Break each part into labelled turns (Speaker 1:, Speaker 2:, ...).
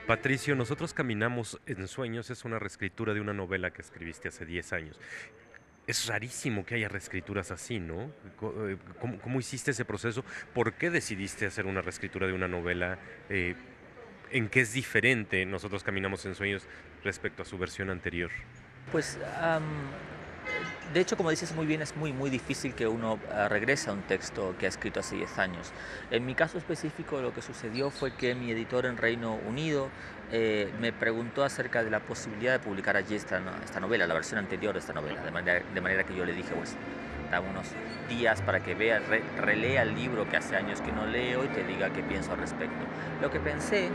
Speaker 1: Patricio, Nosotros caminamos en sueños es una reescritura de una novela que escribiste hace 10 años. Es rarísimo que haya reescrituras así, ¿no? ¿Cómo hiciste ese proceso? ¿Por qué decidiste hacer una reescritura de una novela? Eh, ¿En qué es diferente Nosotros caminamos en sueños respecto a su versión anterior?
Speaker 2: Pues, de hecho, como dices muy bien, es muy difícil que uno regrese a un texto que ha escrito hace 10 años. En mi caso específico, lo que sucedió fue que mi editor en Reino Unido me preguntó acerca de la posibilidad de publicar allí esta novela, la versión anterior de esta novela, de manera que yo le dije, pues, dame unos días para que vea, relea el libro que hace años que no leo y te diga qué pienso al respecto. Lo que pensé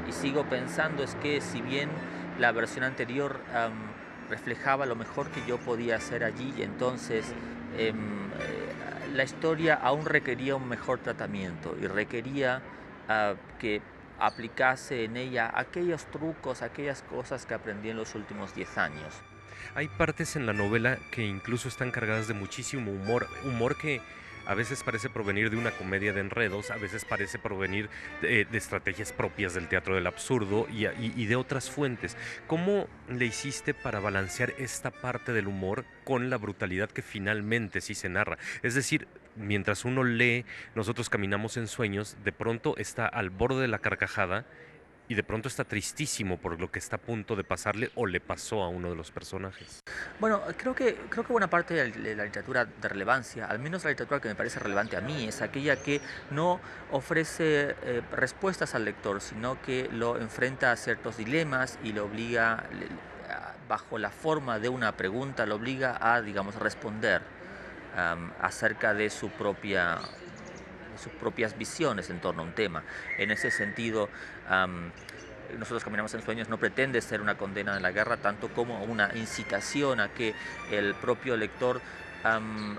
Speaker 2: y sigo pensando es que si bien la versión anterior reflejaba lo mejor que yo podía hacer allí, y entonces la historia aún requería un mejor tratamiento y requería que aplicase en ella aquellos trucos, aquellas cosas que aprendí en los últimos 10 años.
Speaker 1: Hay partes en la novela que incluso están cargadas de muchísimo humor, humor que a veces parece provenir de una comedia de enredos, a veces parece provenir de estrategias propias del teatro del absurdo y de otras fuentes. ¿Cómo le hiciste para balancear esta parte del humor con la brutalidad que finalmente sí se narra? Es decir, mientras uno lee, nosotros caminamos en sueños, de pronto está al borde de la carcajada y de pronto está tristísimo por lo que está a punto de pasarle o le pasó a uno de los personajes.
Speaker 2: Bueno, creo que buena parte de la literatura de relevancia, al menos la literatura que me parece relevante a mí, es aquella que no ofrece respuestas al lector, sino que lo enfrenta a ciertos dilemas y lo obliga, bajo la forma de una pregunta, lo obliga a, digamos, responder acerca de sus propias visiones en torno a un tema. En ese sentido, nosotros caminamos en sueños no pretende ser una condena de la guerra, tanto como una incitación a que el propio lector am,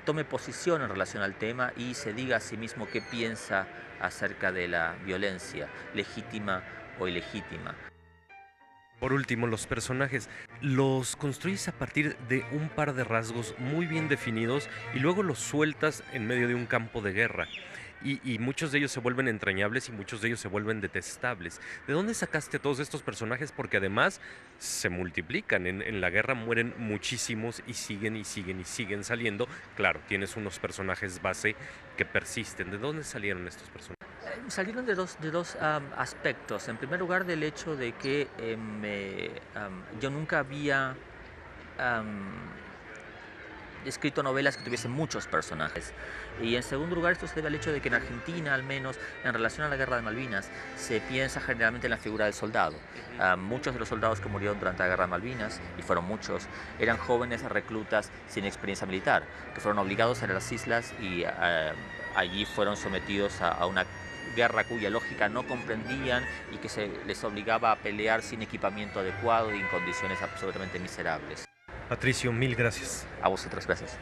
Speaker 2: tome posición en relación al tema y se diga a sí mismo qué piensa acerca de la violencia, legítima o ilegítima.
Speaker 1: Por último, los personajes los construyes a partir de un par de rasgos muy bien definidos y luego los sueltas en medio de un campo de guerra. Y muchos de ellos se vuelven entrañables y muchos de ellos se vuelven detestables. ¿De dónde sacaste a todos estos personajes? Porque además se multiplican. En la guerra mueren muchísimos y siguen y siguen y siguen saliendo. Claro, tienes unos personajes base que persisten. ¿De dónde salieron estos personajes?
Speaker 2: Salieron de dos aspectos. En primer lugar, del hecho de que yo nunca había am, escrito novelas que tuviesen muchos personajes. Y en segundo lugar, esto se debe al hecho de que en Argentina, al menos en relación a la guerra de Malvinas, se piensa generalmente en la figura del soldado. Muchos de los soldados que murieron durante la guerra de Malvinas, y fueron muchos, eran jóvenes reclutas sin experiencia militar, que fueron obligados a ir a las islas y allí fueron sometidos a una guerra cuya lógica no comprendían y que se les obligaba a pelear sin equipamiento adecuado y en condiciones absolutamente miserables.
Speaker 1: Patricio, mil gracias.
Speaker 2: A vosotras, gracias.